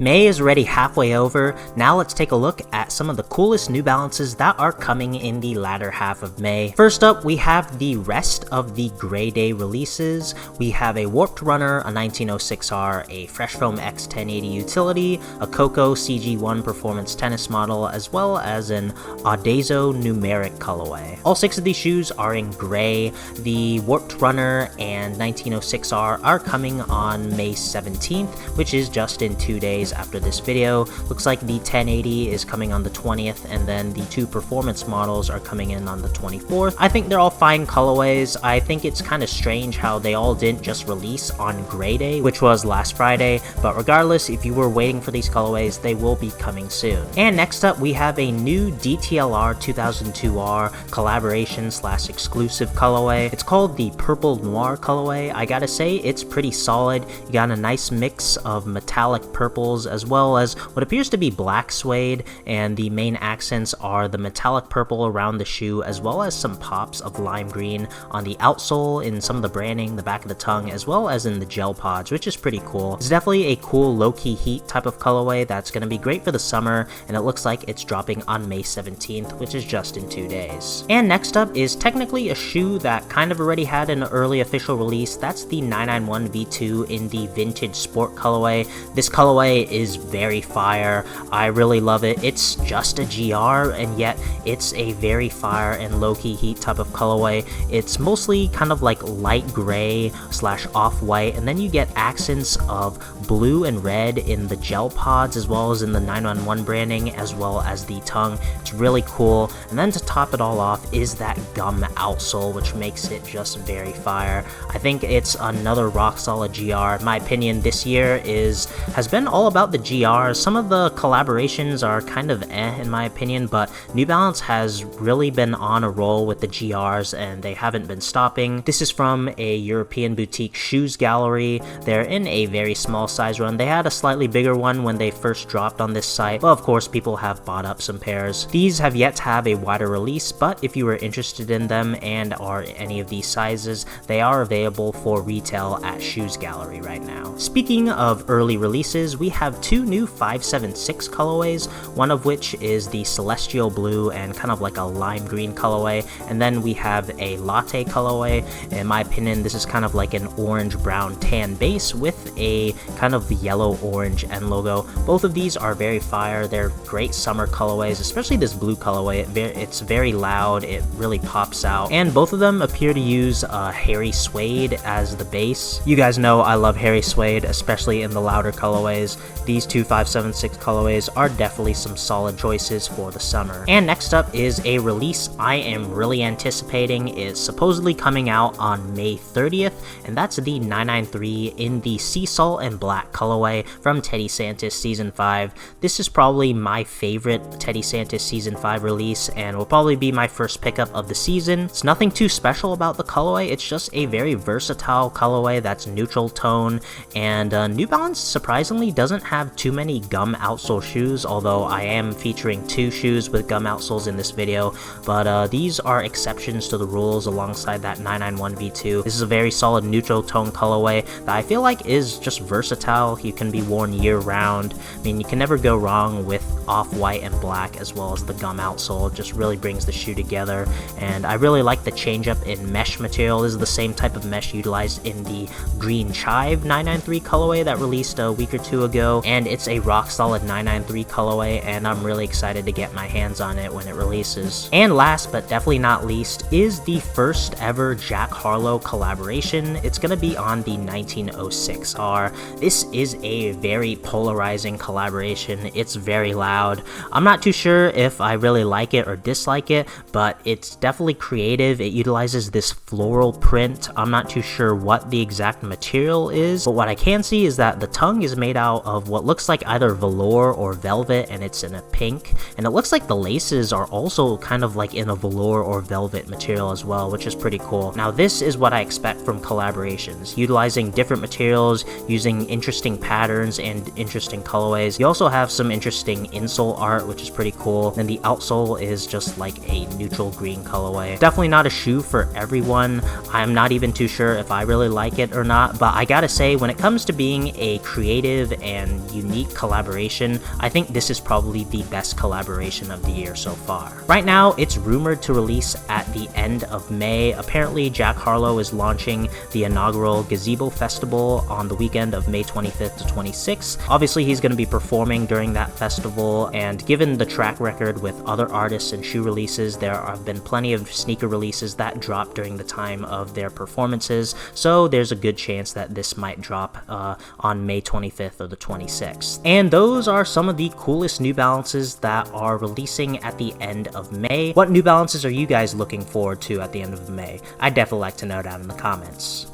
May is already halfway over. Now let's take a look at some of the coolest New Balances that are coming in the latter half of May. First up, we have the rest of the Gray Day releases. We have a Warped Runner, a 1906R, a Fresh Foam X 1080 utility, a Coco CG1 performance tennis model, as well as an Audazo numeric colorway. All 6 of these shoes are in gray. The Warped Runner and 1906R are coming on May 17th, which is just in 2 days after this video. Looks like the 1080 is coming on the 20th, and then the 2 performance models are coming in on the 24th. I think they're all fine colorways. I think it's kind of strange how they all didn't just release on Gray Day, which was last Friday, but regardless, if you were waiting for these colorways, they will be coming soon. And next up, we have a new DTLR 2002R collaboration/exclusive colorway. It's called the Purple Noir colorway. I gotta say, it's pretty solid. You got a nice mix of metallic purples as well as what appears to be black suede, and the main accents are the metallic purple around the shoe as well as some pops of lime green on the outsole, in some of the branding, the back of the tongue, as well as in the gel pods, which is pretty cool. It's definitely a cool low-key heat type of colorway that's going to be great for the summer, and it looks like it's dropping on May 17th, which is just in 2 days. And next up is technically a shoe that kind of already had an early official release. That's the 991 V2 in the vintage sport colorway. This colorway is very fire. I really love it. It's just a GR, and yet it's a very fire and low-key heat type of colorway. It's mostly kind of like light gray / off-white, and then you get accents of blue and red in the gel pods as well as in the 911 branding as well as the tongue. It's really cool. And then to top it all off is that gum outsole, which makes it just very fire. I think it's another rock solid GR. In my opinion, this year has been all about the GRs. Some of the collaborations are kind of in my opinion, but New Balance has really been on a roll with the GRs and they haven't been stopping. This is from a European boutique Shoes Gallery. They're in a very small size run. They had a slightly bigger one when they first dropped on this site, but of course people have bought up some pairs. These have yet to have a wider release, but if you were interested in them and are any of these sizes, they are available for retail at Shoes Gallery right now. Speaking of early releases, we have 2 new 576 colorways, one of which is the Celestial Blue and kind of like a lime green colorway, and then we have a Latte colorway. In my opinion, this is kind of like an orange brown tan base with a kind of yellow orange end logo. Both of these are very fire. They're great summer colorways, especially this blue colorway. It's very loud, it really pops out, and both of them appear to use hairy suede as the base. You guys know I love hairy suede, especially in the louder colorways. These 2 576 colorways are definitely some solid choices for the summer. And next up is a release I am really anticipating. It's supposedly coming out on May 30th, and that's the 993 in the Sea Salt and Black colorway from Teddy Santis Season 5. This is probably my favorite Teddy Santis Season 5 release and will probably be my first pickup of the season. It's nothing too special about the colorway. It's just a very versatile colorway that's neutral tone, and New Balance surprisingly doesn't have too many gum outsole shoes, although I am featuring 2 shoes with gum outsoles in this video, but these are exceptions to the rules alongside that 991 V2. This is a very solid neutral tone colorway that I feel like is just versatile. You can be worn year round. I mean, you can never go wrong with off-white and black as well as the gum outsole. It just really brings the shoe together, and I really like the change up in mesh material. This is the same type of mesh utilized in the Green Chive 993 colorway that released a week or 2 ago, and it's a rock solid 993 colorway, and I'm really excited to get my hands on it when it releases. And last but definitely not least is the first ever Jack Harlow collaboration. It's gonna be on the 1906R. This is a very polarizing collaboration. It's very loud. I'm not too sure if I really like it or dislike it, but it's definitely creative. It utilizes this floral print. I'm not too sure what the exact material is, but what I can see is that the tongue is made out of what looks like either velour or velvet, and it's in a pink, and it looks like the laces are also kind of like in a velour or velvet material as well, which is pretty cool. Now this is what I expect from collaborations, utilizing different materials, using interesting patterns and interesting colorways. You also have some interesting insole art, which is pretty cool, and the outsole is just like a neutral green colorway. Definitely not a shoe for everyone. I'm not even too sure if I really like it or not, but I gotta say, when it comes to being a creative and and unique collaboration, I think this is probably the best collaboration of the year so far. Right now, it's rumored to release at the end of May. Apparently, Jack Harlow is launching the inaugural Gazebo Festival on the weekend of May 25th to 26th. Obviously, he's going to be performing during that festival, and given the track record with other artists and shoe releases, there have been plenty of sneaker releases that dropped during the time of their performances, so there's a good chance that this might drop on May 25th or the 26th. And those are some of the coolest New Balances that are releasing at the end of May. What New Balances are you guys looking forward to at the end of May? I'd definitely like to know down in the comments.